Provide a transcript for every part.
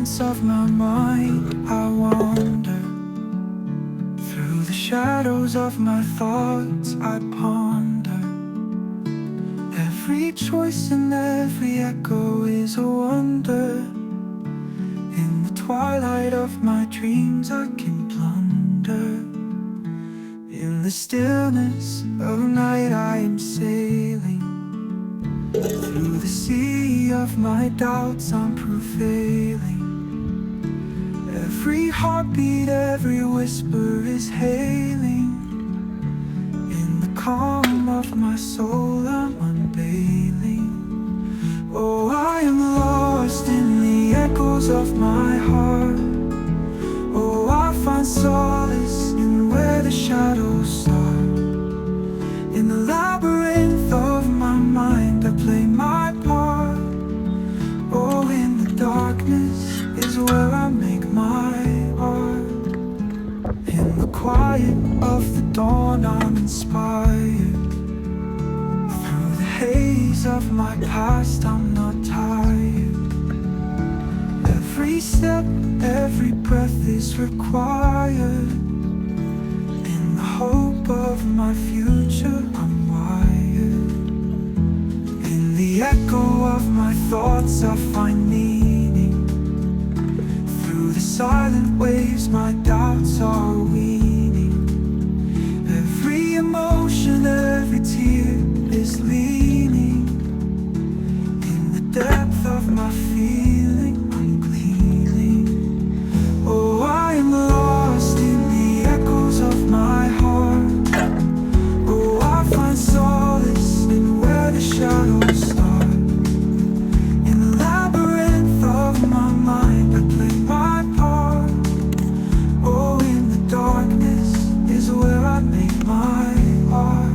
silence of my mind, I wander. Through the shadows of my thoughts, I ponder. Every choice and every echo is a wonder. In the twilight of my dreams, I can plunder. In the stillness of night, I am sailing. Through the sea of my doubts, I'm prevailing. Every heartbeat, every whisper is hailing. In the calm of my soul, I'm unveiling. Oh, I am lost in the echoes of my heart. Oh, I find solace in where the shadows start. In the labyrinth of my mind, I play my part. Oh, in the darkness is where I make my art. In the quiet of the dawn, I'm inspired. Through the haze of my past, I'm not tired. Every step, every breath is required. In the hope of my future, I'm wired. In the echo of my thoughts, I find meaning. Through the silent waves, my doubts are weaning. Every emotion, every tear is leaning. In the depth of my feeling, I'm gleaning. Oh, I am lost in the echoes of my heart. Oh, I find solace in where the shadows start. In the labyrinth of my mind, I play my part. Oh, in the darkness is where I make my art.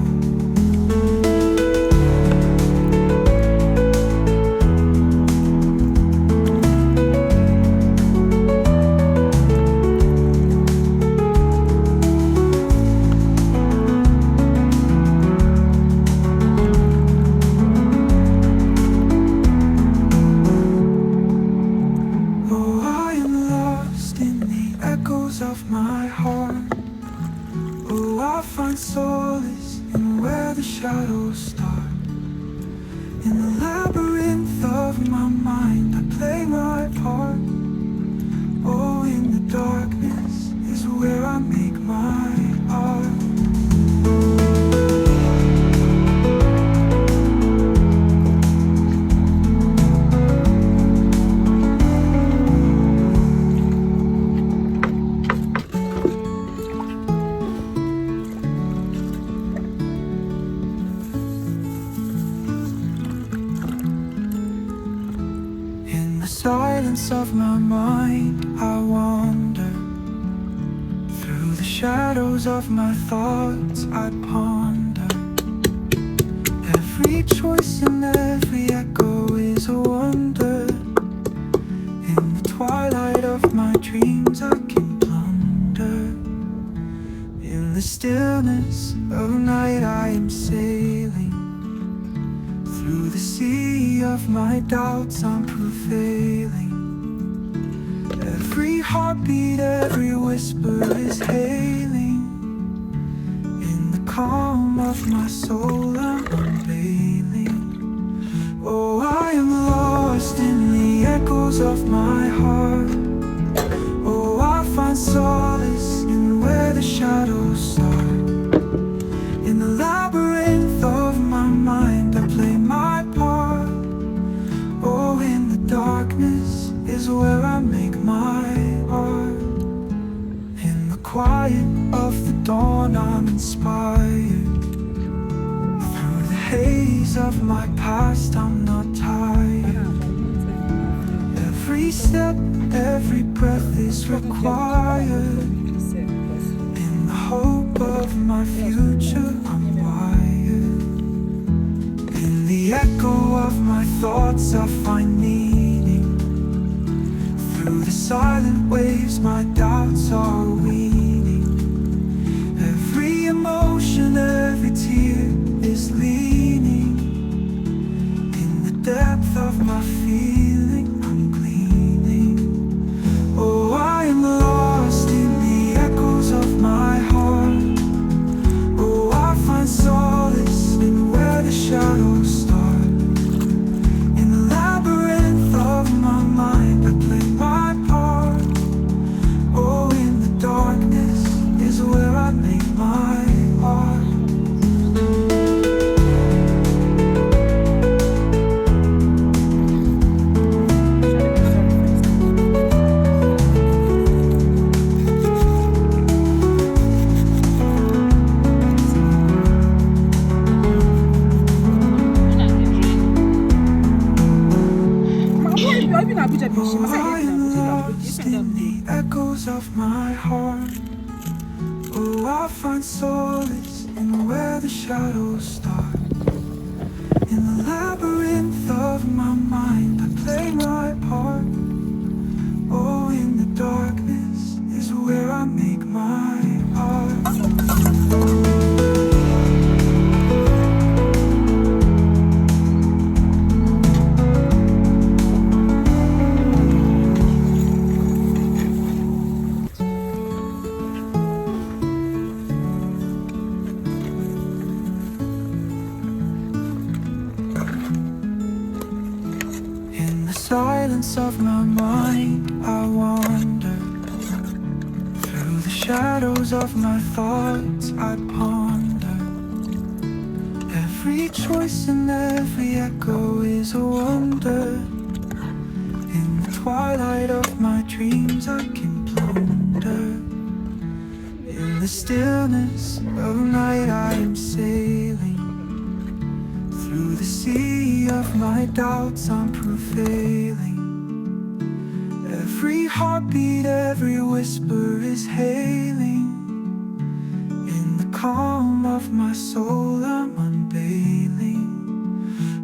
Oh, I am lost in the echoes of my heart. Oh, I find solace in where the shadows start. In the labyrinth of my mind, I play my part. Oh, in the darkness is where I make my art. In the silence of my mind, I wander. Through the shadows of my thoughts, I ponder. Every choice and every echo is a wonder. In the twilight of my dreams, I can plunder. In the stillness of night, I am sailing. Through the sea of my doubts, I'm prevailing. Every heartbeat, every whisper is hailing. In the calm of my soul, I'm unveiling. Oh, I am lost in the echoes of my heart. Oh, I find solace in where the shadows start. In the labyrinth of my mind, I play my part. Oh, in the darkness is where I make my art. In the quiet of the dawn, I'm inspired. Through the haze of my past, I'm not tired. Every step, every breath is required. In the hope of my future, I'm wired. In the echo of my thoughts, I find meaning. Through the silent waves, my doubts are weaning. Every emotion, every tear is leaning. In the depth of my feeling, I'm gleaning. echoes of my heart. Oh, I find solace in where the shadows start. In the labyrinth of my mind, I play my part. Oh, in the darkness is where I make my art. Silence of my mind, I wander. Through the shadows of my thoughts, I ponder. Every choice and every echo is a wonder. In the twilight of my dreams, I can plunder. In the stillness of night, I am sailing. Through the sea of my doubts, I'm prevailing. Every heartbeat, every whisper is hailing. In the calm of my soul, I'm unveiling.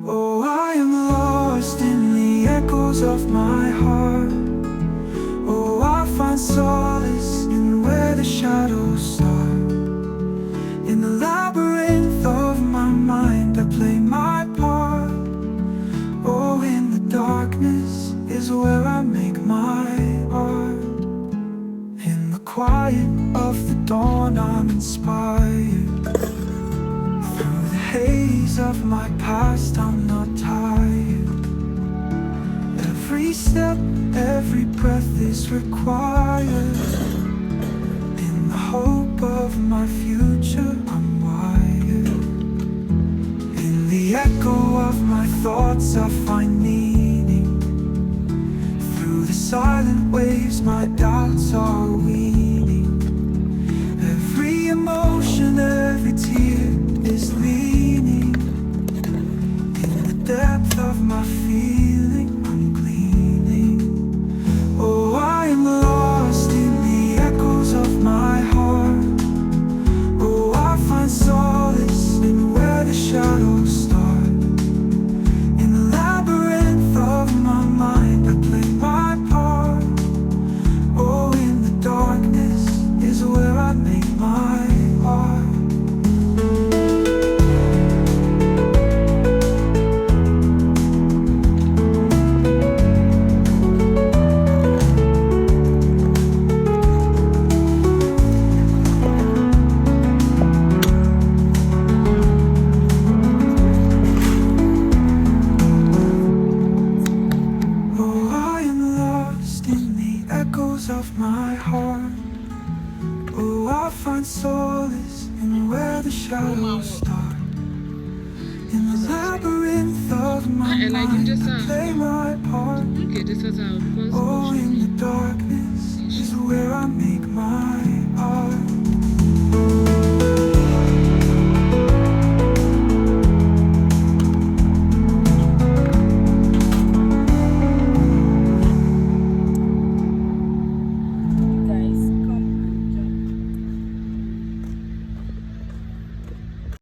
Oh, I am lost in the echoes of my heart. Oh, I find solace in where the shadows start. In the labyrinth of my mind, I play my part. Oh, in the darkness is where I make my art. In the quiet of the dawn, I'm inspired. Through the haze of my past, I'm not tired. Every step, every breath is required. In the hope of my future, I'm wired. In the echo of my thoughts, I find meaning. Through the silent waves, my doubts are weaning. Every emotion, every tear is leaning. In the depth of my feeling, I'm gleaning. Oh, I am lost in the echoes of my heart. Oh, I find solace in where the shadows start. In the labyrinth of my mind, I play my part. Oh, in the darkness is where I make my art. Of my heart. Oh, I find solace in where the shadows start. In the labyrinth of my mind, I play my part. Oh, in the darkness is where I make my art.